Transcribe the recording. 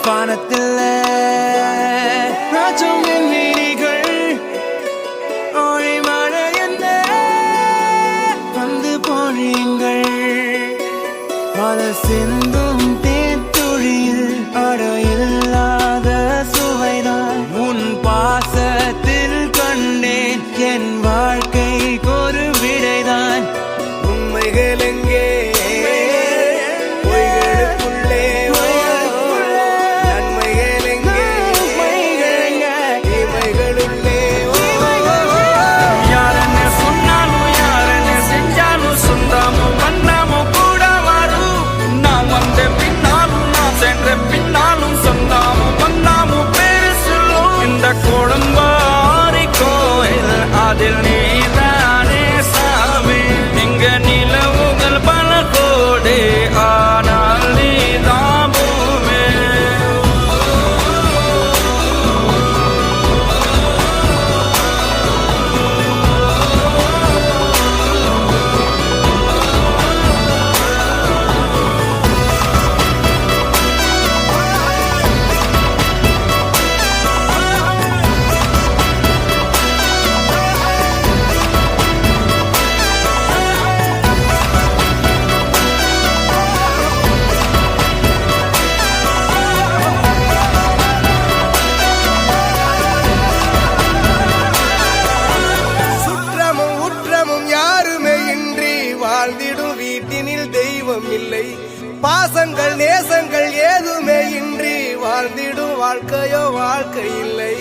வானத்தில் ராஜம் என் வீதிகள் ஒளி மழை என்ன வந்து போனீங்கள் மலை சிந்தும் தேத்துழியில் அடையில்லாத சுவைதான் உன் பாசத்தில் கண்டேன் என் வாழ்க்கைக்கு ஒரு விடைதான் உண்மைகள் எங்கே பின்னாலும் சொந்தாமும் வந்தாமும் பேரு சொல்லும் இந்த கொடும்பாரி கோயில் அதில் நீதானே சாமி இங்க நிலவுகள் பல கோடி ஆனால் நீதான் பூமி வாழ்ந்திடும் வீட்டினில் தெய்வம் இல்லை பாசங்கள் நேசங்கள் ஏதுமே இன்றி வாழ்ந்திடும் வாழ்க்கையோ வாழ்க்கை இல்லை